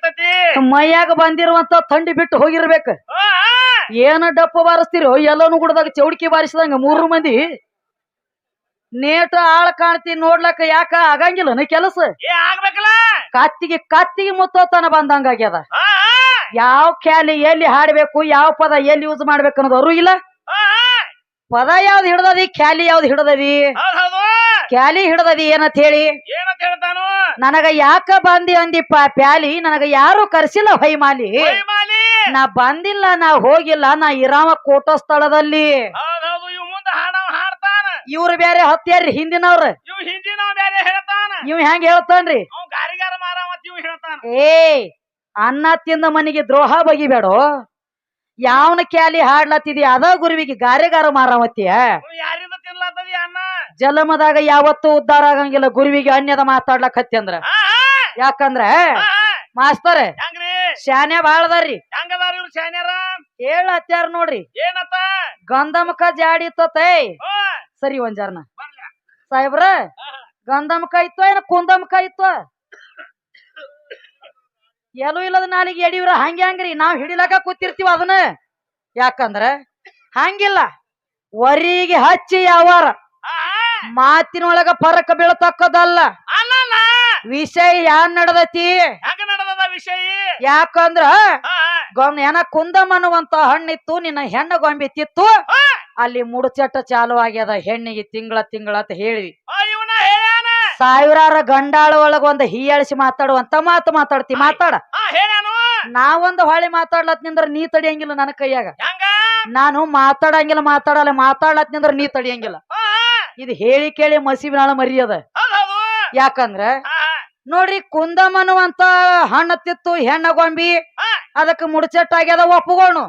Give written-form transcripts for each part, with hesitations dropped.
ಇರ್ತೈತಿ ಮೈಯಾಗ ಬಂದಿರುವಂತ ಥಂಡಿ ಬಿಟ್ಟು ಹೋಗಿರ್ಬೇಕ. ಏನ ಡಪ್ಪ ಬಾರಿಸ್ತಿರೋ ಎಲ್ಲಾನು ಗುಡದಾಗ ಚೌಡಿಕೆ ಬಾರಿಸಿದಂಗ 3 ಮಂದಿ ನೇಟ ಆಳ ಕಾಣ್ತಿ ನೋಡ್ಲಕ್ಕ ಯಾಕ ಆಗಂಗಿಲ್ಲ ಕೆಲಸ. ಆಗ್ಬೇಕಲ್ಲ ಕತ್ತಿಗೆ ಮುತ್ತೋತನ ಬಂದಂಗ ಆಗ್ಯದ. ಯಾವ ಕ್ಯಾಲಿ ಎಲ್ಲಿ ಹಾಡ್ಬೇಕು, ಯಾವ ಪದ ಎಲ್ಲಿ ಯೂಸ್ ಮಾಡ್ಬೇಕು ಅನ್ನೋದು ಅರು ಇಲ್ಲ. ಪದ ಯಾವ್ದು ಹಿಡ್ದದಿ, ಕ್ಯಾಲಿ ಯಾವ್ದು ಹಿಡ್ದದಿ. ಕ್ಯಾಲಿ ಹಿಡ್ದದಿ ಏನಂತ ಹೇಳಿ ನನಗ ಯಾಕ ಬಂದಿ ಅಂದಿಪ್ಪ ಪ್ಯಾಲಿ, ನನಗ ಯಾರು ಕರ್ಸಿಲ್ಲ ಹೊಯ್ಮಾಲಿ. ನಾ ಬಂದಿಲ್ಲ, ನಾ ಹೋಗಿಲ್ಲ, ನಾ ಇರಾಮ ಕೋಟ ಸ್ಥಳದಲ್ಲಿ. ಇವ್ರು ಬೇರೆ ಹತ್ಯಾರ್ರಿ ಹಿಂದಿನವ್ರ. ಇವ್ ಹೆಂಗ ಹೇಳ್ತಾನ್ರಿ, ಏ ಅನ್ನ ತಿಂದ ಮನೆಗೆ ದ್ರೋಹ ಬಗಿಬೇಡೋ. ಯಾವನ ಕ್ಯಾಲಿ ಹಾಡ್ಲತ್ತಿದಿ ಅದ ಗುರುವಿಗೆ ಗಾರೆಗಾರ ಮಾರಾಮತಿಯ. ಜಲಮದಾಗ ಯಾವತ್ತೂ ಉದ್ಧಾರ ಆಗಂಗಿಲ್ಲ ಗುರುವಿಗೆ ಅನ್ಯದ ಮಾತಾಡ್ಲಕ್ ಅಂದ್ರ. ಯಾಕಂದ್ರ ಮಾಸ್ತರ ಶಾನ್ಯ ಬಾಳದಾರ್ರಿ. ಹೇಳತ್ಯಾರ ನೋಡ್ರಿ, ಗಂಧಮಕ ಜಾಡಿ ಇತ್ತೈ. ಸರಿ ಒಂಜಾರ್ನ ಸಾಹೇಬ್ರ, ಗಂಧಮಕ ಇತ್ತು ಏನ ಕುಂದಮಕ ಇತ್ತು? ಎಲ್ಲೂ ಇಲ್ಲದ ನಾಲಿಗೆ ಎಡಿವ್ರ ಹಂಗ್ರಿ ನಾವ್ ಹಿಡಿಲಕ ಕೂತಿರ್ತೀವ ಅದನ್ನ. ಯಾಕಂದ್ರ ಹಂಗಿಲ್ಲ, ವರಿಗೆ ಹಚ್ಚಿ ಯಾವಾರ ಮಾತಿನೊಳಗ ಫರಕ ಬೀಳತಕ್ಕದಲ್ಲ. ವಿಷಯ ಯಾನ್ ನಡದತಿ ಯಾಕಂದ್ರ ಏನ ಕುಂದಮ್ ಅನ್ನುವಂತ ಹಣ್ಣಿತ್ತು, ನಿನ್ನ ಹೆಣ್ಣ ಗೊಂಬಿತ್ತಿತ್ತು. ಅಲ್ಲಿ ಮುಡುಚಟ್ಟ ಚಾಲು ಆಗ್ಯದ ಹೆಣ್ಣಿಗೆ ತಿಂಗಳ ಅಂತ ಹೇಳಿ ಸಾವಿರಾರ ಗಂಡಾಳ ಒಳಗ ಒಂದ್ ಹೀಯಾಳಿಸಿ ಮಾತಾಡುವಂತ ಮಾತು ಮಾತಾಡ್ತಿ. ಮಾತಾಡ, ನಾವೊಂದು ಹೊಳಿ ಮಾತಾಡ್ಲತ್ ನಿಂದ್ರ ನೀ ತಡಿಯಂಗಿಲ್ಲ ನನ್ನ ಕೈಯಾಗ. ನಾನು ಮಾತಾಡಲ್ಲ ಮಾತಾಡ್ಲತ್ ನಿಂದ್ರ ನೀ ತಡಿಯಂಗಿಲ್ಲ. ಇದು ಹೇಳಿ ಕೇಳಿ ಮಸಿಬಿನಾಳ ಮರಿಯದ. ಯಾಕಂದ್ರ ನೋಡ್ರಿ, ಕುಂದಮ್ ಅನ್ನುವಂತ ಹಣ್ಣು ತಿತ್ತು ಹೆಣ್ಣ ಗೊಂಬಿ, ಅದಕ್ಕೆ ಮುಡ್ಚಟ್ಟಾಗ್ಯದ ಒಪ್ಪುಗೋಣು.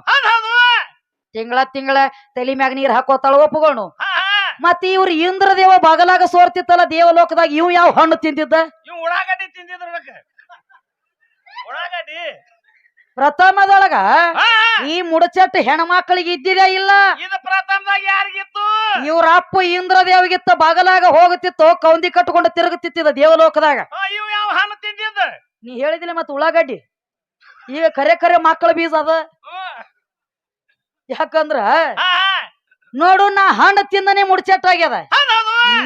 ತಿಂಗಳ ತಲಿ ಮ್ಯಾಗ ನೀರ್ ಹಾಕೋತಾಳ ಒಪ್ಪುಗೋಣು. ಮತ್ತ ಇವ್ರು ಇಂದ್ರದೇವ ಬಗಲಾಗ ಸೋರ್ತಿತ್ತಲ್ಲ ದೇವಲೋಕದಾಗ, ಇವ್ ಯಾವ ಹಣ್ಣು ತಿಂದಿದ್ದ? ಪ್ರಥಮದೊಳಗ ಈ ಮುಡಚಟ್ಟು ಹೆಣ್ಮಕ್ಳಿಗೆ ಇದ್ದಿದೇ ಇಲ್ಲ. ಇವ್ರ ಅಪ್ಪ ಇಂದ್ರದೇವಗಿತ್ತ ಬಗಲಾಗ ಹೋಗುತ್ತಿತ್ತು, ಕೌಂದಿ ಕಟ್ಕೊಂಡು ತಿರುಗುತ್ತಿದ್ದ ದೇವಲೋಕದಾಗ. ನೀ ಹೇಳಿದಿಲ್ಲ ಮತ್ತ ಉಳ್ಳಾಗಡ್ಡಿ ಈಗ ಕರೆ ಮಕ್ಕಳ ಬೀಜ ಅದ. ಯಾಕಂದ್ರ ನೋಡು, ನಾ ಹಣ್ಣು ತಿಂದನೆ ಮುಡ್ಚಟ್ಟಾಗ್ಯದ.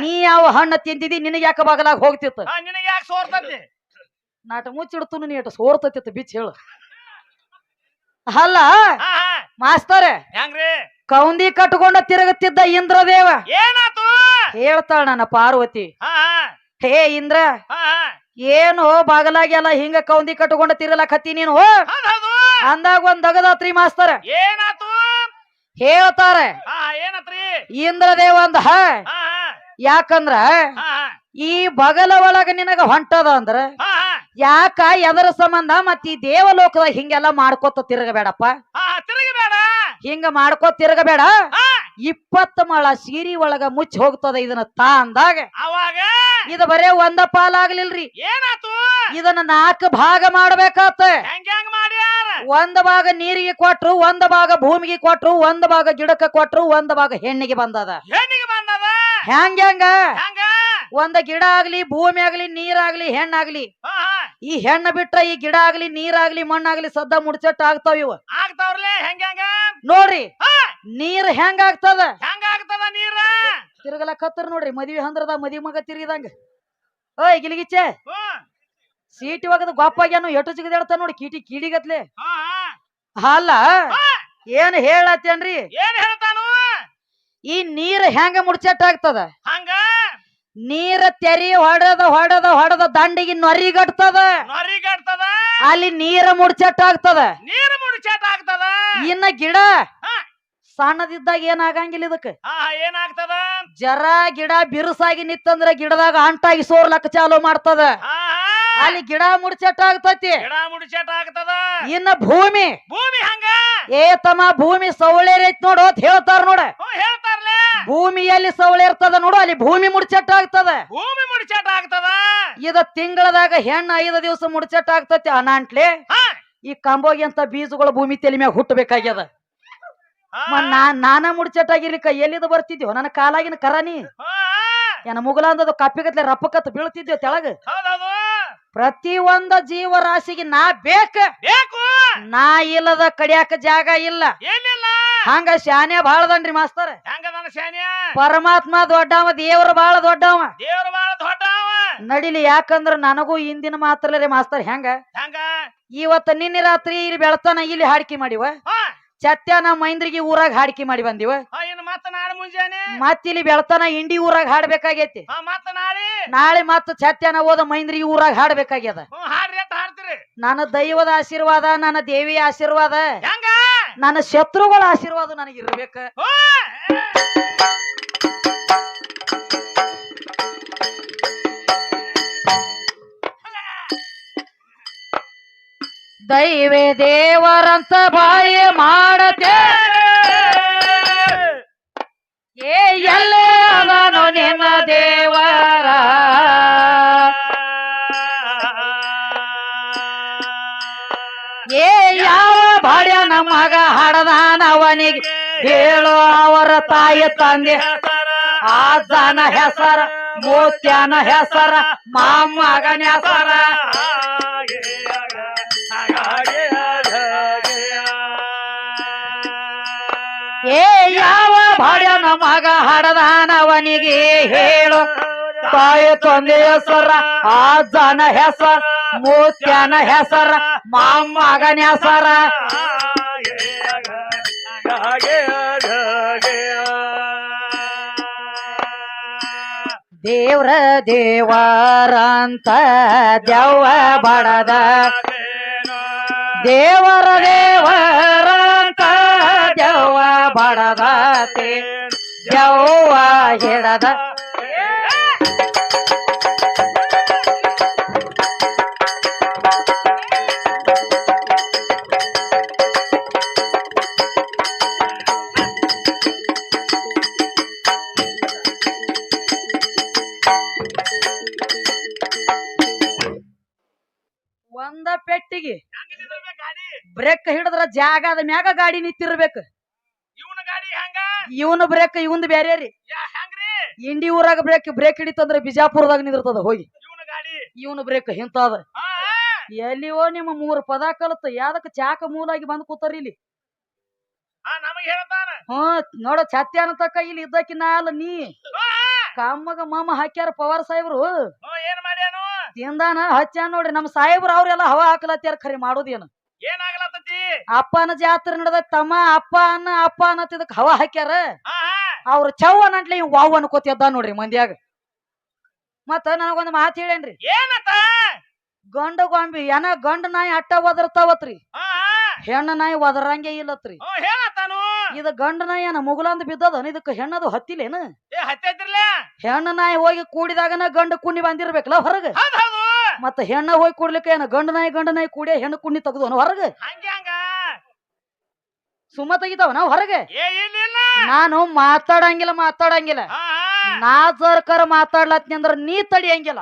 ನೀ ಯಾವ ಹಣ್ಣು ತಿಂದಿದಿ, ನಿನಗೆ ಯಾಕ ಬಗಲಾಗ ಹೋಗ್ತಿತ್ತು? ನಾಟ ಮುಚ್ಚಿಡ್ತು ನೀ ಸೋರ್ತತಿತ್ತು ಬಿಚ್ಚ ಹೇಳು. ಅಲ್ಲ ಮಾಸ್ತರ, ಕೌಂದಿ ಕಟ್ಕೊಂಡ ತಿರುಗುತ್ತಿದ್ದ ಇಂದ್ರದೇವ ಹೇಳ್ತಾಳ ನನ್ನ ಪಾರ್ವತಿ, ಹೇ ಇಂದ್ರ, ಏನು ಬಾಗಲಾಗ್ಯಲ್ಲ ಹಿಂಗ ಕೌಂದಿ ಕಟ್ಕೊಂಡ ತಿರ್ಗಲಕತ್ತಿ ನೀನು ಅಂದಾಗ ಒಂದ್ ದಗದಾತ್ರಿ ಮಾಸ್ತರ. ಹೇಳ್ತಾರೆ ಇಂದ್ರದೇವ ಅಂದ, ಯಾಕಂದ್ರ ಈ ಬಗಲ ಒಳಗ ನಿನಗ ಹೊಂಟದ ಅಂದ್ರ ಯಾಕ ಎದರ ಸಂಬಂಧ ಮತ್ತ ಈ ದೇವಲೋಕದಾಗ ಹಿಂಗೆಲ್ಲ ಮಾಡ್ಕೋತ ತಿರುಗಬೇಡಪ್ಪ. ಹಿಂಗ ಮಾಡ್ಕೋತ ತಿರುಗಬೇಡ. 20 ಮೊಳ ಸೀರಿ ಒಳಗ ಮುಚ್ಚಿ ಹೋಗ್ತದ ಇದನ್ನ ತಾ ಅಂದಾಗ ಇದು ಬರೇ ಒಂದ ಪಾಲಾಗ್ಲಿಲ್ರಿ, ಇದನ್ನ 4 ಭಾಗ ಮಾಡ್ಬೇಕಾತ. ಒಂದ್ ಭಾಗ ನೀರಿಗೆ ಕೊಟ್ರು, ಒಂದ್ ಭಾಗ ಭೂಮಿಗೆ ಕೊಟ್ರು, ಒಂದ್ ಭಾಗ ಗಿಡಕ್ಕ ಕೊಟ್ರು, ಒಂದ್ ಭಾಗ ಹೆಣ್ಣಿಗೆ ಬಂದದ. ಹೆಂಗ ಒಂದ ಗಿಡ ಆಗ್ಲಿ, ಭೂಮಿ ಆಗ್ಲಿ, ನೀರಾಗ್ಲಿ, ಹೆಣ್ಣಾಗ್ಲಿ, ಈ ಹೆಣ್ಣು ಬಿಟ್ರ ಈ ಗಿಡ ಆಗ್ಲಿ, ನೀರಾಗ್ಲಿ, ಮಣ್ಣಾಗ್ಲಿ ಸದ್ದ ಮುಡ್ಚಟ್ಟ ಆಗ್ತಾವ. ಇವ ನೋಡ್ರಿ, ನೀರ್ ಹೆಂಗ ಆಗ್ತದ ತಿರುಗಲಕತ್ತರ್ ನೋಡ್ರಿ. ಮದ್ವಿ ಹಂದ್ರದ ಮದ್ವಿ ಮಗ ತಿರುಗಿದಂಗ. ಓಯ್ ಗಿಲಿಗಿಚ್ಚೆ, ಸೀಟಿ ಒಗದ ಗೊಪ್ಪಾಗ್ಯಾನು ಎಟ್ಟು ಸಿಗದ ನೋಡಿ ಕೀಡಿಗತ್ಲೆ. ಅಲ್ಲ ಏನ್ ಹೇಳತ್ತೇನ್ರಿ, ಈ ನೀರ್ ಹೆಂಗ ಮುಡ್ಚಟ್ಟ ಆಗ್ತದ? ನೀರ ತೆರಿ ಹೊಡೆದ ದಂಡಿಗೆ ನೊರಿಗಟ್ತದ, ಅಲ್ಲಿ ನೀರ ಮುಡ್ಚಟ್ಟ ಆಗ್ತದ. ಇನ್ನ ಗಿಡ ಸಣ್ಣದಿದ್ದಾಗ ಏನಾಗಂಗಿಲ್ಲ ಇದಕ್ಕೆ. ಜರ ಗಿಡ ಬಿರುಸಾಗಿ ನಿತ್ತಂದ್ರ ಗಿಡದಾಗ ಅಂಟಾಗಿ ಸೋರ್ಲಕ್ಕ ಚಾಲು ಮಾಡ್ತದ, ಅಲ್ಲಿ ಗಿಡ ಮುಡ್ಚಟ್ಟ ಆಗ್ತತಿ. ಇನ್ನ ಭೂಮಿ ಏ ತಮ್ಮ, ಭೂಮಿ ಸವಳೇರ್ ಐತ್ ನೋಡು ಅಂತ ಹೇಳ್ತಾರ ನೋಡ. ಭೂಮಿಯಲ್ಲಿ ಸವಳೆ ಇರ್ತದ ನೋಡು, ಅಲ್ಲಿ ಭೂಮಿ ಮುಡ್ಚಟ್ಟ ಆಗ್ತದ. ಇದ ತಿಂಗಳದಾಗ ಹೆಣ್ಣು 5 ದಿವಸ ಮುಡ್ಚಟ್ಟ ಆಗ್ತತಿ. ಅನಾಂಟ್ಲೆ ಈ ಕಂಬೋಗಿ ಅಂತ ಬೀಜಗಳು ಭೂಮಿ ತಲೆ ಮ್ಯಾಗ ಹುಟ್ಟಬೇಕಾಗ್ಯದ. ನಾನ ಮುಡ್ಚಟ್ಟಾಗಿರ್ಲಿಕ್ಕ ಎಲ್ಲಿದ ಬರ್ತಿದ್ಯೋ? ನನ್ನ ಕಾಲಾಗಿನ ಕರಾನಿ ಏನ ಮುಗಲ ಅಂದದು ಕಪ್ಪಿಗತ್ಲೆ ರಪ್ಪಕತ್ ಬೀಳ್ತಿದ್ಯೋ ತೆಳಗ. ಪ್ರತಿ ಒಂದ ಜೀವರಾಶಿಗೆ ನಾ ಬೇಕು ನಾ ಇಲ್ಲದ ಕಡಿಯಾಕ ಜಾಗ ಇಲ್ಲ ಹಂಗ ಶಾನ್ಯ ಬಾಳದನ್ರಿ ಮಾಸ್ತರ್. ಪರಮಾತ್ಮ ದೊಡ್ಡವ, ದೇವ್ರ ಬಾಳ ದೊಡ್ಡವ. ನಡಿಲಿ, ಯಾಕಂದ್ರ ನನಗೂ ಇಂದಿನ ಮಾತ್ರಲ್ಲೇ ಮಾಸ್ತರ್. ಹೆಂಗ ಇವತ್ತ ನಿನ್ನೆ ರಾತ್ರಿ ಇಲ್ಲಿ ಬೆಳತಾನ ಇಲ್ಲಿ ಹಾಡಿಕೆ ಮಾಡಿವ, ಚತ್ಯಾನ ಮೈಂದ್ರಿಗೆ ಊರಾಗ ಹಾಡಿಕೆ ಮಾಡಿ ಬಂದಿವ, ಮತ್ತ ಇಲ್ಲಿ ಬೆಳತಾನ ಇಂಡಿ ಊರಾಗ ಹಾಡ್ಬೇಕಾಗೈತಿ. ನಾಳೆ ಮತ್ತ ಚತ್ಯಾನ ಹೋದ ಮೈಂದ್ರಿಗೆ ಊರಾಗ ಹಾಡ್ಬೇಕಾಗ್ಯದ. ನನ್ನ ದೈವದ ಆಶೀರ್ವಾದ, ನನ್ನ ದೇವಿಯ ಆಶೀರ್ವಾದ, ನನ್ನ ಶತ್ರುಗಳ ಆಶೀರ್ವಾದ ನನಗಿರ್ಬೇಕ. ದೈವೇ ದೇವರಂತ ಬಾಯಿ ಮಾಡತೆ ಏ ಎಲ್ಲೇ ಅವನು ನಿನ್ನ ದೇವರ. ಏ ಯಾವ ಬಾಡ್ಯನ ಮಗ ಹಡದಾನವನಿಗೆ ಹೇಳೋ ಅವರ ತಾಯಿ ತಂದೆ ಅಜ್ಜನ ಹೆಸರ, ಮೂತ್ಯನ ಹೆಸರ, ಮಾಮಗನ ಹೆಸರ. ಏ ಯಾವ ಬಾಡ್ಯನ ಮಗ ಹಡದಾನವನಿಗೆ ಹೇಳು ತಾಯಿ ತಂದೆ ಹೆಸರ, ಅಜ್ಜನ ಹೆಸರ, ಮೂತ್ಯನ ಹೆಸರ, ಮಾಮಗನ ಹೆಸರ. ದೇವ್ರ ದೇವರಂತ ದೆವ್ವ ಬಡದ, ದೇವರ ದೇವರಂತ ದೆವ್ವ ಬಡದತೆ ದೆವ್ವ ಹಿಡದ. ಒಂದ ಪೆಟ್ಟಿಗೆ ಬ್ರೇಕ್ ಹಿಡಿದ್ರ ಜಾಗದ ಮ್ಯಾಗ ಗಾಡಿ ನಿಂತಿರ್ಬೇಕು. ಇವನು ಬ್ರೇಕ್ ಇವಂದ್ ಬ್ಯಾರೆ ರೀ. ಇಂಡಿ ಊರಾಗ ಬ್ರೇಕ್ ಹಿಡಿತಂದ್ರ ಬಿಜಾಪುರದಾಗ ನಿಂದಿರ್ತದ ಹೋಗಿ. ಇವನು ಬ್ರೇಕ್ ಹಿಂತಾದ. ಎಲ್ಲಿಯೋ ನಿಮ್ಮ 3 ಪದ ಕಲತ ಯಾದಕ್ಕ ಚಾಕ ಮೂಲಾಗಿ ಬಂದ್ ಕೂತಾರ ಇಲ್ಲಿ. ನೋಡ ಛತ್ಯಾನ ತಕ್ಕ ಇಲ್ಲಿ ಇದ್ದಕ್ಕಿನ್ನ ಅಲ್ಲ ನೀ ಕಮ್ಮಗ ಮಾಮ ಹಾಕ್ಯಾರ ಪವಾರ್ ಸಾಹೇಬ್ರು. ತಿಂದಾನ ಹಚ್ಚಾನ ನೋಡ್ರಿ ನಮ್ಮ ಸಾಹೇಬ್ರು. ಅವ್ರೆಲ್ಲ ಹವಾ ಹಾಕಲತ್ಯಾರ. ಖರೆ ಮಾಡೋದೇನು ಅಪ್ಪನ ಜಾತ್ರೆ ನಡೆದ ತಮ್ಮ ಅಪ್ಪ ಅನ್ನತ್ತಿದಕ್ ಹವಾ ಹಾಕ್ಯಾರ. ಅವ್ರ ಚವ್ವ ನಂಟ್ಲಿ ವಾವ್ ಅನ್ಕೋತಿದ್ದ ನೋಡ್ರಿ ಮಂದ್ಯಾಗ. ಮತ್ತ ನನಗೊಂದ್ ಮಾತು ಹೇಳೇನ್ರಿ, ಗಂಡ ಗೊಂಬಿ ಏನ ಗಂಡ ನಾಯಿ ಅಟ್ಟ ಒದರ್ತಾವತ್ರಿ, ಹೆಣ್ಣ ನಾಯಿ ಒದರಂಗೆ ಇಲ್ಲತ್ರಿ. ಇದ ಗಂಡ ನಾಯಿ ಏನ ಮುಗುಲಂದ್ ಬಿದ್ದದ, ಇದಕ್ಕ ಹೆಣ್ಣದು ಹತ್ತಿಲೇನು? ಹೆಣ್ಣ ನಾಯಿ ಹೋಗಿ ಕೂಡಿದಾಗನ ಗಂಡ ಕುಣ್ಣಿ ಬಂದಿರ್ಬೇಕಲ್ಲ ಹೊರಗ. ಮತ್ತ ಹೆಣ್ಣ ಹೋಗಿ ಕೂಡ್ಲಿಕ್ಕೆ ಏನ ಗಂಡ ನಾಯಿ ಕೂಡಿ ಹೆಣ್ಣು ಕುಣ್ಣಿ ತೆಗ್ದು ಹೊರಗ ಸುಮ್ಮ ತೆಗಿತಾವ ನಾವ್ ಹೊರಗೆ. ನಾನು ಮಾತಾಡಂಗಿಲ್ಲ. ನಾ ಸರ್ಕಾರ ಮಾತಾಡ್ಲತ್ನಿ ಅಂದ್ರ ನೀ ತಡಿಯಂಗಿಲ್ಲ.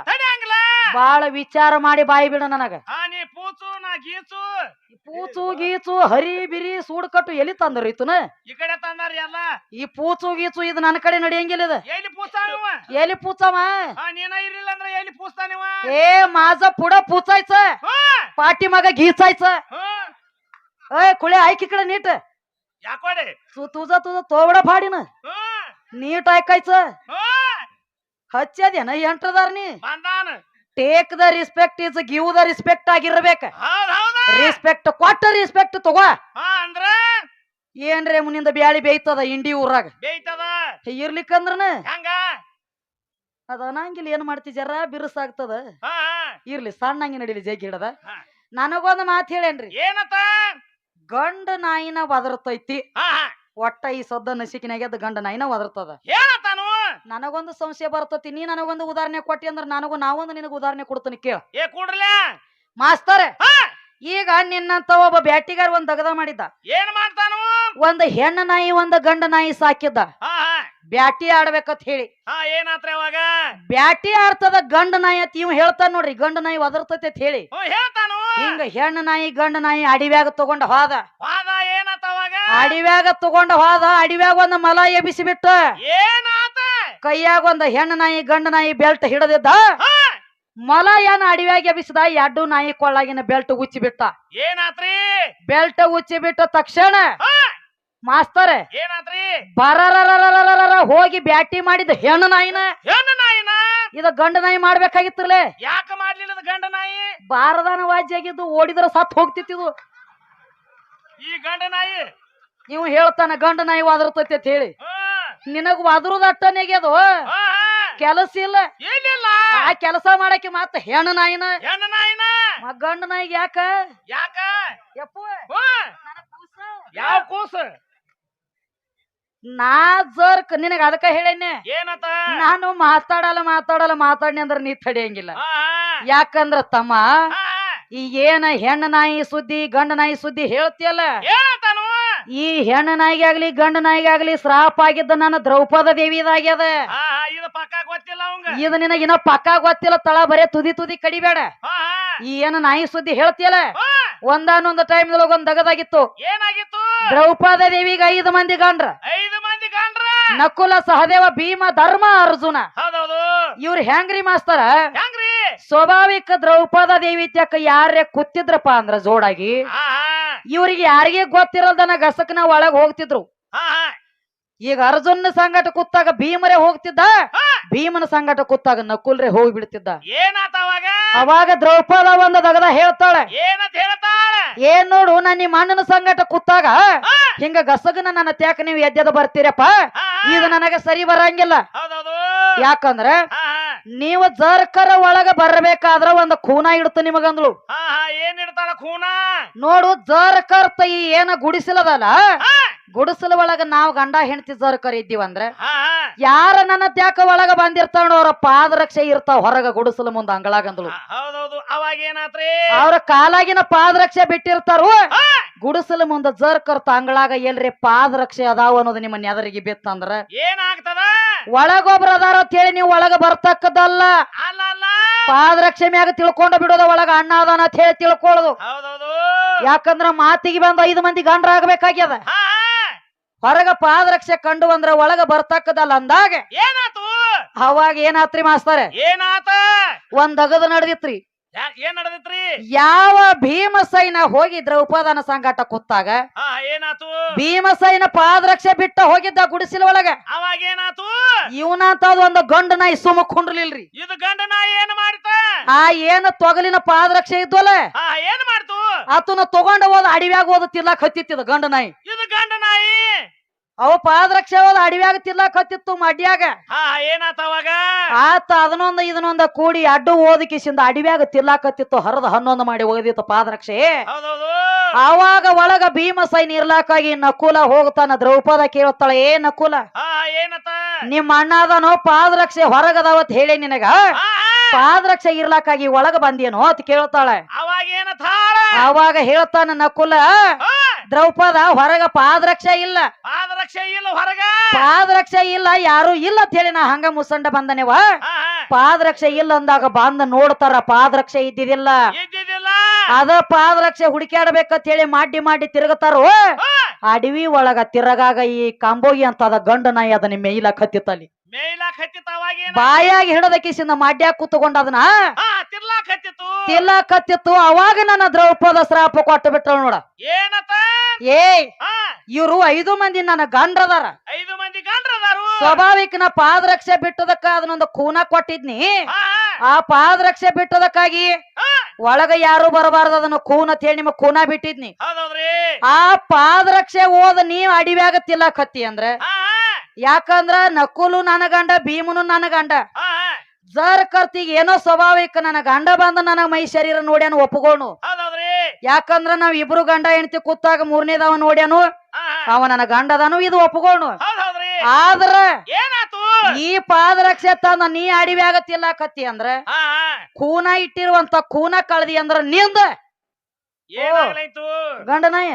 ಬಾಳ ವಿಚಾರ ಮಾಡಿ ಬಾಯಿ ಬಿಡ ನನಗ. ಪೂಚು ಗೀಚು ಹರಿ ಬಿರಿ ಸೂಡ್ ಕಟ್ಟು ಎಲ್ಲಿ ತಂದ್ರ ಇತನ ಈ ಪೂಚು ಗೀಚು ಇದು ನನ್ನ ಕಡೆ ನಡೆಯಂಗಿಲ್ಲ. ಇದು ಎಲ್ಲಿ ಪೂಚವ ಏ ಮಾಜ ಪುಡ ಪೂಚಾಯ್ಸ ಪಾಟಿ ಮಗ ಗೀಚಾಯ್ಸ. ಏ ಕುಳೆ ಆಯ್ಕಿ ಕಡೆ ನೀಟ್ ತುಜ ತೋಬಡ ಪಾಡಿನ ನೀಟ್ ಆಯ್ಕಾಯ್ಸ ಹಚ್ಚದೇನ ಎಂಟ್ರದಾರ ನೀ. Take the respect is give the respect ಆಗಿರ್ಬೇಕ. ರೆಸ್ಪೆಕ್ಟ್ ಕೊಟ್ಟ ರೆಸ್ಪೆಕ್ಟ್ ತಗೋ. ಏನ್ರೇ ಮುನಿಂದ ಬ್ಯಾಳಿ ಬೇಯ್ತದ ಇಂಡಿ ಊರಾಗ ಇರ್ಲಿಕ್ಕಂದ್ರನ ಅದ ಅನ್ನಂಗಿಲ್ಲ. ಏನ್ ಮಾಡ್ತಿ ಜರ ಬಿರುಸಾಗ್ತದ. ಇರ್ಲಿ ಸಣ್ಣಂಗಿ ನಡಿಲಿ ಜಗ್ಗಿ ಹಿಡದ. ನನಗೊಂದು ಮಾತು ಹೇಳೇನ್ರಿ, ಗಂಡ ನಾಯಿನ ಒದರ್ತೈತಿ ಒಟ್ಟ ಈ ಸದ್ದ ನಸಿಕಿನಾಗ್ಯದ ಗಂಡ ನಾಯಿನ ಒದರ್ತದ. ನನಗೊಂದು ಸಂಶಯ ಬರ್ತತಿ. ನೀ ನನಗೊಂದು ಉದಾಹರಣೆ ಕೊಟ್ಟಿ ಅಂದ್ರ ನಾವೊಂದು ನಿನಗ ಉದಾಹರಣೆ ಕೊಡ್ತೀನಿ ಕೇಳ. ಮಾಸ್ತರ್, ಈಗ ನಿನ್ನಂತ ಒಬ್ಬ ಬ್ಯಾಟಿಗಾರ ಒಂದ್ ದಗದ ಮಾಡಿದ್ದ. ಏನ್ ಮಾಡ್ತಾನು? ಒಂದ್ ಹೆಣ್ಣ ನಾಯಿ ಒಂದ್ ಗಂಡ ನಾಯಿ ಸಾಕಿದ್ದ. ಬ್ಯಾಟಿ ಆಡ್ಬೇಕತ್ ಹೇಳಿ. ಏನಾತ್ರ ಅವಾಗ ಬ್ಯಾಟಿ ಆಡ್ತದ ಗಂಡ ನಾಯಿ ಅಂತ ಇವ್ ಹೇಳ್ತಾನ ನೋಡ್ರಿ. ಗಂಡ ನಾಯಿ ಒದರ್ತೈತಿ ಅಂತ ಹೇಳಿ ಹೇಳ್ತಾನು. ಹಿಂಗ ಹೆಣ್ಣ ನಾಯಿ ಗಂಡ ನಾಯಿ ಅಡಿವ್ಯಾಗ ತಗೊಂಡ ಹೋದ. ಏನಾತ ಅವಾಗ? ಅಡಿವ್ಯಾಗ ತಗೊಂಡ ಹೋದ. ಅಡಿವ್ಯಾಗ ಒಂದ್ ಮಲ ಎಬಿಸಿ ಬಿಟ್ಟ. ಏನಾತ? ಕೈಯಾಗ ಒಂದ್ ಹೆಣ್ಣ ನಾಯಿ ಗಂಡ ನಾಯಿ ಬೆಲ್ಟ್ ಹಿಡದಿದ್ದ. ಮೊಲ ಏನ ಅಡವ್ಯಾಗ ಎಬಿಸಿದ ಎಡ್ಡು ನಾಯಿ ಕೊಳ್ಳಾಗಿನ ಬೆಲ್ಟ್ ಉಚ್ಚಿ ಬಿಟ್ಟ. ಏನಾತ್ರಿ? ಬೆಲ್ಟ್ ಉಚ್ಚಿ ಬಿಟ್ಟ ತಕ್ಷಣ ಮಾಸ್ತರ ಏನಾತ್ರಿ? ಬರರ ಹೋಗಿ ಬ್ಯಾಟಿ ಮಾಡಿದ ಹೆಣ್ಣು ನಾಯಿನ ಇದ ಗಂಡ ನಾಯಿ ಮಾಡ್ಬೇಕಾಗಿತ್ತಲೇ. ಯಾಕ ಮಾಡ್ಲಿಲ್ಲ ಗಂಡ ನಾಯಿ? ಬಾರದಾನ ವಾಜ್ಯ ಆಗಿದ್ದು ಓಡಿದ್ರ ಸತ್ ಹೋಗ್ತಿತ್ತು. ಈ ಗಂಡ ನಾಯಿ ಇವ್ ಹೇಳ್ತಾನ ಗಂಡ ನಾಯಿ ವಾದರ್ತೈತಿ ಅಂತ ಹೇಳಿ. ನಿನಗ್ ವಾದ್ರದ ಅಟ್ಟನೆಗೆದು ಕೆಲಸ ಇಲ್ಲ. ಆ ಕೆಲಸ ಮಾಡಕ್ಕೆ ಮತ್ತ ಹೆಣ್ಣು ನಾಯಿನ ಗಂಡ ನಾಯಿಗೆ ಯಾಕ ಯಾಕ ಯಪ್ಪ ಯಾವ ಕೂಸು? ನಾ ಜರ್ಕ್ ನಿನಗ ಅದಕ್ಕ ಹೇಳೇನೆ ಏನತ? ನಾನು ಮಾತಾಡನಿ ಅಂದ್ರ ನೀ ತಡಿಯಂಗಿಲ್ಲ. ಯಾಕಂದ್ರ ತಮ್ಮ ಈ ಏನ ಹೆಣ್ಣು ನಾಯಿ ಸುದ್ದಿ ಗಂಡ ನಾಯಿ ಸುದ್ದಿ ಹೇಳ್ತಿಯಲ್ಲ, ಈ ಹೆಣ್ಣು ನಾಯಿಗೆ ಆಗ್ಲಿ ಗಂಡ ನಾಯಿಗೆ ಆಗ್ಲಿ ಶ್ರಾಪ ಆಗಿದ್ದ ನನ್ನ ದ್ರೌಪದ ದೇವಿದಾಗ್ಯದ. ಇದು ನಿನಗಿನ ಪಕ್ಕ ಗೊತ್ತಿಲ್ಲ. ತಳ ಬರೇ ತುದಿ ಕಡಿಬೇಡ. ಈ ಏನ ನಾಯಿ ಸುದ್ದಿ ಹೇಳ್ತಿಯಲ್ಲ, ಒಂದಾನೊಂದು ಟೈಮ್ ಒಂದ್ ದಗದಾಗಿತ್ತು. ಏನಾಗಿತ್ತು? ದ್ರೌಪದ ದೇವಿಗೆ 5 ಮಂದಿ ಗಂಡ್ರ. 5 ಮಂದಿ ಗಂಡ್ರ. ನಕುಲ, ಸಹದೇವ, ಭೀಮ, ಧರ್ಮ, ಅರ್ಜುನ. ಹೌದೌದು. ಇವ್ರ ಹೆಂಗ್ರಿ ಮಾಸ್ತರ? ಹೆಂಗ್ರಿ? ಸ್ವಾಭಾವಿಕ ದ್ರೌಪದ ದೇವಿ ತ್ಯಾಕ ಯಾರೇ ಕೂತಿದ್ರಪ್ಪ ಅಂದ್ರ ಜೋಡಾಗಿ ಇವ್ರಿಗೆ ಯಾರಿಗೆ ಗೊತ್ತಿರಲ್ದನ ಗಸಕನ ಒಳಗ್ ಹೋಗ್ತಿದ್ರು. ಈಗ ಅರ್ಜುನ ಸಂಗಟ ಕೂತಾಗ ಭೀಮರೇ ಹೋಗ್ತಿದ್ದ, ಭೀಮನ ಸಂಗಟ ಕೂತಾಗ ನಕುಲ್ರೆ ಹೋಗಿ ಬಿಡ್ತಿದ್ದ. ಏನಾತ ಅವಾಗ ದ್ರೌಪದ ಒಂದ ದಗದ ಹೇಳ್ತಾಳೆ, ಏನಂತ ಹೇಳ್ತಾಳೆ? ಏನ್ ನೋಡು, ನಾನು ನಿಮ್ಮ ಅಣ್ಣನ ಸಂಗಟ ಕೂತಾಗ ಹಿಂಗ ಗಸಗನ ನನ್ನ ತ್ಯಾಕ ನೀವು ಎದ್ದೆದ ಬರ್ತೀರಪ್ಪ, ಇದು ನನಗ ಸರಿ ಬರಂಗಿಲ್ಲ. ಯಾಕಂದ್ರ ನೀವು ಜರ್ಕರ ಒಳಗ ಬರ್ಬೇಕಾದ್ರ ಒಂದ್ ಖೂನ ಇಡ್ತು ನಿಮಗಂದ್ಳು. ಏನ್ ಇಡ್ತಾಳ ಖೂನ? ನೋಡು, ಜರ್ಕರ್ತ ಈ ಏನ ಗುಡಿಸಲದಲ್ಲ, ಗುಡಿಸಲ ಒಳಗ ನಾವ್ ಗಂಡ ಹೆಂಡತಿ ಜರ್ಕರ್ ಇದ್ದೀವಂದ್ರ ಯಾರ ನನ್ನ ತ್ಯಾಕ ಒಳಗ ಬಂದಿರ್ತಾವ ಅವ್ರ ಪಾದರಕ್ಷೆ ಇರ್ತಾವ ಹೊರಗ ಗುಡಿಸಲ ಮುಂದ ಅಂಗಳಾಗಂದ್ಳು. ಹೌದೌದು. ಅವಾಗ ಏನಾತ್ರಿ? ಅವ್ರ ಕಾಲಾಗಿನ ಪಾದರಕ್ಷೆ ಬಿಟ್ಟಿರ್ತಾರು. ಗುಡಿಸಲ ಮುಂದ ಜರ್ಕರ್ತ ಅಂಗಳಾಗ ಎಲ್ರಿ ಪಾದರಕ್ಷೆ ಅದಾವ ಅನ್ನೋದು ನಿಮ್ಮ ನೆದರಿಗೆ ಬಿತ್ತಂದ್ರ ಏನಾಗ್ತದ? ಒಳಗೊಬ್ರ ಅದಾರ ಅಂತ ಹೇಳಿ ನೀವು ಒಳಗ ಬರ್ತಕ್ಕದಲ್ಲ, ಪಾದರಕ್ಷೆ ಮ್ಯಾಗ ತಿಳ್ಕೊಂಡ ಬಿಡೋದ ಒಳಗ ಅಣ್ಣ ಅದಾನ ಅಂತ ಹೇಳಿ ತಿಳ್ಕೊಳ್ಳೋದು. ಯಾಕಂದ್ರ ಮಾತಿಗೆ ಬಂದ 5 ಮಂದಿ ಗಂಡ್ರ ಆಗ್ಬೇಕಾಗ್ಯದ. ಹೊರಗ ಪಾದರಕ್ಷೆ ಕಂಡು ಅಂದ್ರ ಒಳಗ ಬರ್ತಕ್ಕದಲ್ಲ ಅಂದಾಗ ಏನಾತು? ಅವಾಗ ಏನಾತ್ರಿ ಮಾಸ್ತರ? ಏನಾತ? ಒಂದ್ ಅಗದ ನಡೆದಿತ್ರಿ. ಏನ್ ನಡೆದಿತ್ರಿ? ಯಾವ ಭೀಮಸೈನ ಹೋಗಿ ದ್ರೌಪದನ ಸಂಗಾಟ ಕೂತಾಗ ಏನಾತು? ಭೀಮಸೈನ ಪಾದರಕ್ಷೆ ಬಿಟ್ಟ ಹೋಗಿದ್ದ ಗುಡಿಸಿಲ ಒಳಗ. ಅವಾಗ ಏನಾತು? ಇವನಂತ ಒಂದು ಗಂಡ ನಾಯಿ ಸುಮಕೊಂಡ್ರಲಿಲ್ರಿ. ಇದು ಗಂಡ ನಾಯಿ ಏನ್ ಮಾಡಿತ? ಆ ಏನ ತೊಗಲಿನ ಪಾದರಕ್ಷೆ ಇದ್ವಲ್ಲ, ಏನ್ ಮಾಡ್ತು? ಆತನ ತಗೊಂಡ ಹೋದ ಅಡಿವ್ಯಾಗ ಹೋದ ತಿರ್ಲಾಕ್ ಹತ್ತಿತ್ತಿದ ಗಂಡ ನಾಯಿ. ಇದು ಗಂಡ ನಾಯಿ. ಅವ ಪಾದರಕ್ಷೆ ಹೋದ ಅಡಿವ್ಯಾಗ ತಿರ್ಲಾಕ್ ಹತ್ತಿತ್ತು ಮಡ್ಯಾಗ. ಏನಾತ ಅವಾಗ? ಆತ ಅದನ್ನೊಂದ ಇದನ್ನೊಂದ ಕೂಡಿ ಅಡ್ಡು ಓದಕಿಸಿಂದ ಅಡಿವ್ಯಾಗ ತಿರ್ಲಾಕ್ ಹತ್ತಿತ್ತು. ಹರದ 11 ಮಾಡಿ ಒಗದಿತ್ತು ಪಾದರಕ್ಷೆ. ಆವಾಗ ಒಳಗ ಭೀಮಸೈನ್ ಇರ್ಲಾಕಾಗಿ ನಕುಲ ಹೋಗ್ತಾನ. ದ್ರೌಪದ ಕೇಳ್ತಾಳ, ಏ ನಕುಲ, ಏನತ? ನಿಮ್ಮ ಅಣ್ಣ ಅದನೋ ಪಾದರಕ್ಷೆ ಹೊರಗದಾವತ್ ಹೇಳಿ ನಿನಗ ಪಾದರಕ್ಷೆ ಇರ್ಲಾಕಾಗಿ ಒಳಗ ಬಂದೇನೋ ಅಂತ ಕೇಳ್ತಾಳೆ. ಅವಾಗ ಹೇಳ್ತಾನ ನಕುಲ, ದ್ರೌಪದ ಹೊರಗ ಪಾದರಕ್ಷೆ ಇಲ್ಲ, ಪಾದರಕ್ಷೆ ಇಲ್ಲ, ಯಾರು ಇಲ್ಲ ಅಂತ ಹೇಳಿ ನಾ ಹಂಗ ಮುಸಂಡ ಬಂದನೇವ. ಪಾದರಕ್ಷೆ ಇಲ್ಲ ಅಂದಾಗ ಬಂದ ನೋಡ್ತಾರ ಪಾದರಕ್ಷೆ ಇದ್ದಿದ್ದಿಲ್ಲ. ಅದ ಪಾದರಕ್ಷೆ ಹುಡುಕ್ಯಾಡ್ಬೇಕಂತ ಹೇಳಿ ಮಾಡಿ ತಿರುಗತಾರೋ. ಅಡವಿ ಒಳಗ ತಿರಗಾಗ ಈ ಕಾಂಬೋಗಿ ಅಂತ ಅದ ಗಂಡ ನಾಯಿ ಅದನ್ನ ಮೇಯ್ಲಾಕ್ ಹತ್ತಿತ್ತಲ್ಲಿ. ಬಾಯಾಗಿ ಹಿಡದಕಿಸಿಂದ ಮಾಡ್ಯಾಕ ಕೂತ್ಕೊಂಡ ಅದನ್ನ ತಿರ್ಲಾಕ್ ಹತ್ತಿತ್ತು. ಅವಾಗ ನನ್ನ ದ್ರೌಪದ ಶ್ರಾಪ ಕೊಟ್ಟು ಬಿಟ್ಟ ನೋಡ. ಇವ್ರು 5 ಮಂದಿ ನನ್ನ ಗಂಡ್ರದಾರ. 5 ಮಂದಿ ಗಂಡ್ರದಾರು. ಸ್ವಾಭಾವಿಕ ನಾ ಪಾದರಕ್ಷೆ ಬಿಟ್ಟದಕ್ಕ ಅದನ್ನೊಂದು ಖೂನ ಕೊಟ್ಟಿದ್ನಿ. ಆ ಪಾದರಕ್ಷೆ ಬಿಟ್ಟದಕ್ಕಾಗಿ ಒಳಗ ಯಾರು ಬರಬಾರ್ದ ಅದನ್ನ ಖೂನ್ ಅಂತ ಹೇಳಿ ನಿಮಗ್ ಖೂನ ಬಿಟ್ಟಿದ್ನಿ. ಆ ಪಾದರಕ್ಷೆ ಓದ ನೀವ್ ಅಡಿವ್ಯಾಗ ತಿಲ್ಲಾಕ್ ಹತ್ತಿ ಅಂದ್ರ ಯಾಕಂದ್ರ ನಕುಲು ನನ್ನ ಗಂಡ, ಭೀಮನು ನನ್ನ ಗಂಡ. ಜರ್ ಕರ್ತಿಗೆ ಏನೋ ಸ್ವಾಭಾವಿಕ ನನ್ನ ಗಂಡ ಬಂದ ನನ್ನ ಮೈ ಶರೀರ ನೋಡ್ಯಾನು ಒಪ್ಪಗೋಣು. ಯಾಕಂದ್ರ ನಾವ್ ಇಬ್ರು ಗಂಡ ಹೆಂಡತಿ ಕೂತಾಗ 3ನೇದವ ನೋಡ್ಯಾನು, ಅವ ನನ್ನ ಗಂಡದನು, ಇದು ಒಪ್ಪಗೋಣು. ಆದ್ರ ಈ ಪಾದರಕ್ಷೆ ತಂದ ನೀ ಅಡಿವ್ಯಾಗ ತಿಲ್ಲಾಕತ್ತಿ ಅಂದ್ರ ಖೂನ ಇಟ್ಟಿರುವಂತ ಖೂನ ಕಳ್ದಿ ಅಂದ್ರ ನಿಂದ ಗಂಡನಾಯ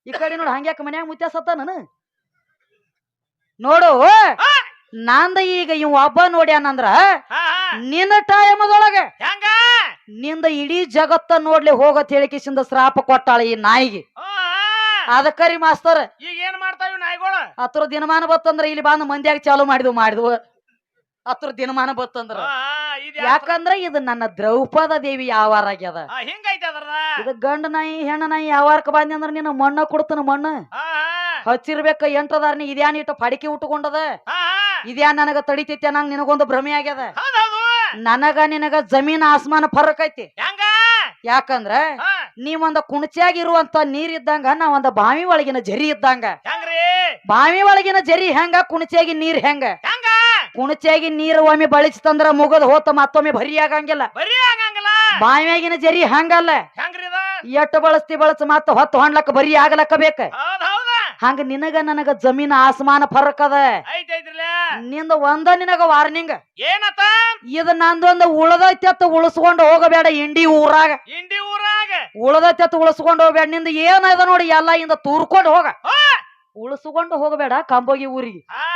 ಈ ಕಡೆ ನೋಡು. ಹಂಗ್ಯಾಕ ಮನ್ಯಾಗ ಮುತ್ಯ ಸತ್ತ ನಾನು ನೋಡು. ನಂದ ಈಗ ಇವ್ ಒಬ್ಬ ನೋಡ್ಯಾನಂದ್ರ ನಿನ್ನ ಟೈಮದೊಳಗ ನಿಂದ ಇಡೀ ಜಗತ್ತ ನೋಡ್ಲಿ ಹೋಗತ್ ಹೇಳಿಕಿಸಿಂದ ಶ್ರಾಪ ಕೊಟ್ಟಾಳ ಈ ನಾಯಿಗೆ. ಅದಕ್ಕರಿ ಮಾಸ್ತರ್ ಈಗ ಏನ್ ಮಾಡ್ತಾವ ನಾಯಿಗಳು? ಹತ್ರ ದಿನಮಾನ ಬತ್ತಂದ್ರ ಇಲ್ಲಿ ಬಂದು ಮಂದಿಯಾಗ ಚಾಲು ಮಾಡಿದ್ವು. ಅತ್ರ ದಿನಮಾನ ಬತ್ತಂದ್ರ ಹಾ, ಇದ್ ಯಾತ್ರ? ಯಾಕಂದ್ರ ಇದು ನನ್ನ ದ್ರೌಪದ ದೇವಿ ಯಾವಾರ ಆಗ್ಯದ. ಹಿಂಗೈತೆ ಅದ್ರದ. ಇದು ಗಂಡ ನಾಯಿ ಹೆಣ್ಣ ನಾಯಿ ಯಾವಾರಕ ಬಂದಿ ಅಂದ್ರ ನಿನ್ನ ಮಣ್ಣ ಕೊಡ್ತಾನ ಮಣ್ಣ ಹಾ, ಹಚ್ಚಿರ್ಬೇಕ ಎಂಟದಾರ್ನಿ ಇದ್ಯಾನ್ ಇಟ್ಟು ಪಡಿಕೆ ಉಟ್ಕೊಂಡದ ಹಾ, ಇದ್ಯಾನ್ ನನಗ ತಡಿತೈತಿ ಅನ್ನಂಗ ನಿನಗೊಂದು ಭ್ರಮೆ ಆಗ್ಯದ. ಹೌದೌದು. ನನಗ ನಿನಗ ಜಮೀನ್ ಆಸ್ಮಾನ ಫರಕ್ ಐತಿ. ಹೆಂಗ? ಯಾಕಂದ್ರ ಹಾ, ನೀವೊಂದ ಕುಣಚ್ಯಾಗಿರುವಂತ ನೀರ್ ಇದ್ದಂಗ ನಾವೊಂದ ಬಾವಿ ಒಳಗಿನ ಜರಿ ಇದ್ದಂಗ. ಹೆಂಗ್ರಿ? ಬಾವಿ ಒಳಗಿನ ಜರಿ ಹೆಂಗ ಕುಣಚ್ಯಾಗಿ ನೀರ್ ಹೆಂಗ? ಹೆಂಗ? ಕುಣಚ್ಯಾಗಿ ನೀರ್ ಒಮ್ಮೆ ಬಳಸ್ತಂದ್ರ ಮುಗದ್ ಹೋತ ಮತ್ತೊಮ್ಮೆ ಭರಿ ಆಗಂಗಿಲ್ಲ. ಬರೀ ಆಗಂಗಿಲ್ಲ. ಬಾವಿಯಾಗಿನ ಜರಿ ಹಂಗಲ್ಲ, ಹೆಂಗ್ರಿ ಇದ? ಎಟ್ಟು ಬಳಸ್ತಿ ಬಳಸ ಮತ್ತ ಹೊತ್ತು ಹೊಣ್ಲಕ್ಕ ಬರಿ ಆಗ್ಲಕ್ಕ ಬೇಕ. ಹೌದ್ ಹೌದ. ಹಂಗ ನಿನಗ ನನಗ ಜಮೀನ್ ಆಸ್ಮಾನ ಫರಕ್ ಅದ. ಐತೈತ್ರಿಲ. ನಿಂದ ಒಂದ ನಿನಗ ವಾರ್ನಿಂಗ್, ಏನತ್ತ? ಇದು ನಂದೊಂದು ಉಳದೈತಿ ಅತ್ತ ಉಳಿಸ್ಕೊಂಡು ಹೋಗಬೇಡ. ಇಂಡಿ ಊರಾಗ ಇಂಡಿ ಊರಾಗ ಉಳದೈತಿ ಅತ್ತ ಉಳಿಸ್ಕೊಂಡು ಹೋಗ್ಬೇಡ. ನಿಂದ ಏನದ ನೋಡಿ ಎಲ್ಲ ಇಂದ ತೂರ್ಕೊಂಡು ಹೋಗ. ಹಾ, ಉಳಿಸ್ಕೊಂಡು ಹೋಗಬೇಡ ಕಂಬೋಗಿ ಊರಿಗೆ. ಹಾ,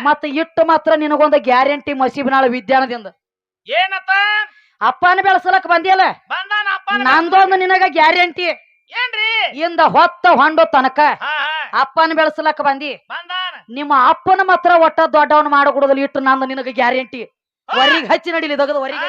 ಮತ್ತ ಇಟ್ಟು ಮಾತ್ರ ನಿನಗೊಂದು ಗ್ಯಾರಂಟಿ ಮಸೀಬಿನಾಳ ವಿದ್ಯಾನದಿಂದ. ಏನತ್ತ? ಅಪ್ಪನ ಬೆಳೆಸಲಕ್ ಬಂದಿಯಲ್ಲ, ಬಂದಾನ ಅಪ್ಪ. ನಂದೊಂದು ನಿನಗ ಗ್ಯಾರಂಟಿ. ಏನ್ರಿ? ಇಂದ ಹೊತ್ತ ಹೊಂಡೋ ತನಕ ಹಾ, ಹಾ, ಅಪ್ಪನ ಬೆಳೆಸಲಕ್ ಬಂದಿ. ಬಂದಾನ. ನಿಮ್ಮ ಅಪ್ಪನ ಮಾತ್ರ ಒಟ್ಟ ದೊಡ್ಡವನ್ ಮಾಡಕೊಡೋದಿಲ್ಲ. ಇಟ್ಟು ನಂದು ನಿನಗ ಗ್ಯಾರಂಟಿ. ಹೊರಿಗೆ ಹಚ್ಚಿ ನಡಿಲಿ ದಗದ ಹೊರಿಗೆ.